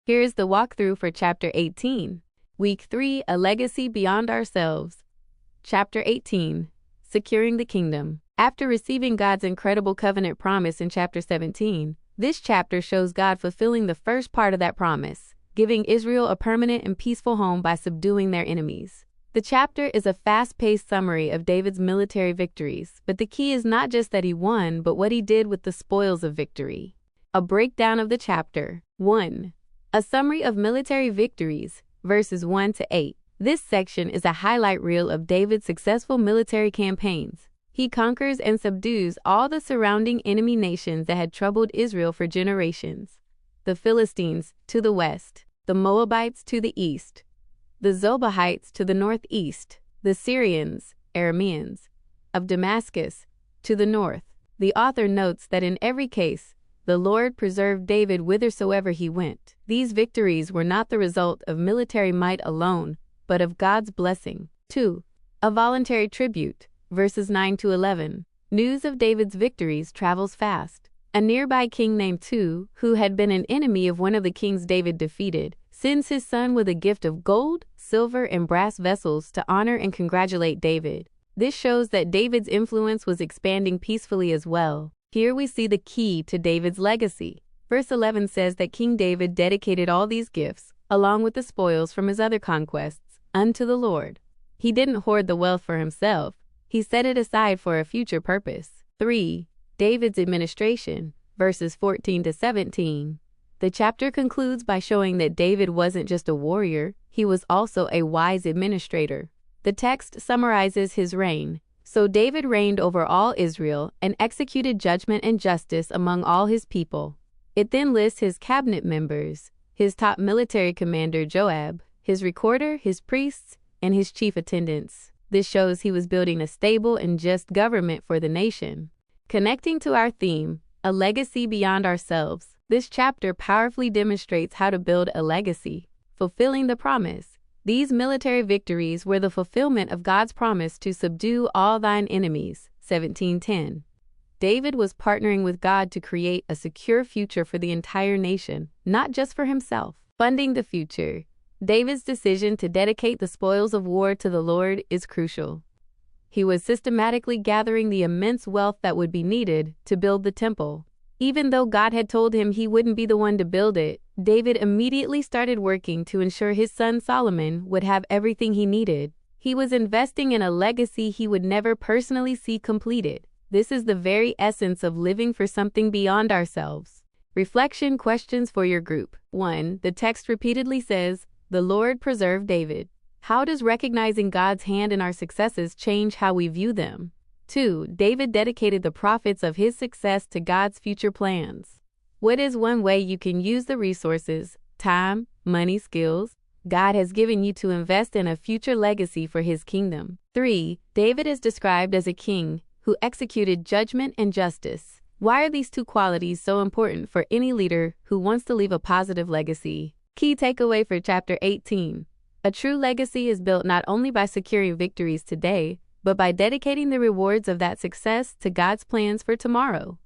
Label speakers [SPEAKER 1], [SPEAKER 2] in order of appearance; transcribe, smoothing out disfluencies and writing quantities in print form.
[SPEAKER 1] Here's the walkthrough for Chapter 18. Week 3, A Legacy Beyond Ourselves. Chapter 18, Securing the Kingdom. After receiving God's incredible covenant promise in Chapter 17, this chapter shows God fulfilling the first part of that promise, giving Israel a permanent and peaceful home by subduing their enemies. The chapter is a fast-paced summary of David's military victories, but the key is not just that he won, but what he did with the spoils of victory. A breakdown of the chapter. 1. A summary of military victories, verses 1 to 8. This section is a highlight reel of David's successful military campaigns. He conquers and subdues all the surrounding enemy nations that had troubled Israel for generations. The Philistines to the west, the Moabites to the east, the Zobahites to the northeast, the Syrians, Arameans, of Damascus to the north. The author notes that in every case, the Lord preserved David whithersoever he went. These victories were not the result of military might alone, but of God's blessing. 2. A voluntary tribute, verses 9 to 11. News of David's victories travels fast. A nearby king named Tu, who had been an enemy of one of the kings David defeated, sends his son with a gift of gold, silver, and brass vessels to honor and congratulate David. This shows that David's influence was expanding peacefully as well. Here we see the key to David's legacy. Verse 11 says that King David dedicated all these gifts, along with the spoils from his other conquests, unto the Lord. He didn't hoard the wealth for himself. He set it aside for a future purpose. 3. David's administration, verses 14 to 17. The chapter concludes by showing that David wasn't just a warrior, he was also a wise administrator. The text summarizes his reign. So David reigned over all Israel and executed judgment and justice among all his people. It then lists his cabinet members, his top military commander Joab, his recorder, his priests, and his chief attendants. This shows he was building a stable and just government for the nation. Connecting to our theme, a legacy beyond ourselves, this chapter powerfully demonstrates how to build a legacy. Fulfilling the promise. These military victories were the fulfillment of God's promise to subdue all thine enemies, 17:10. David was partnering with God to create a secure future for the entire nation, not just for himself. Funding the future. David's decision to dedicate the spoils of war to the Lord is crucial. He was systematically gathering the immense wealth that would be needed to build the temple. Even though God had told him he wouldn't be the one to build it, David immediately started working to ensure his son Solomon would have everything he needed. He was investing in a legacy he would never personally see completed. This is the very essence of living for something beyond ourselves. Reflection questions for your group. 1. The text repeatedly says, "The Lord preserved David." How does recognizing God's hand in our successes change how we view them? 2. David dedicated the profits of his success to God's future plans. What is one way you can use the resources, time, money, skills God has given you to invest in a future legacy for his kingdom? 3. David is described as a king who executed judgment and justice. Why are these two qualities so important for any leader who wants to leave a positive legacy? Key takeaway for Chapter 18. A true legacy is built not only by securing victories today, but by dedicating the rewards of that success to God's plans for tomorrow.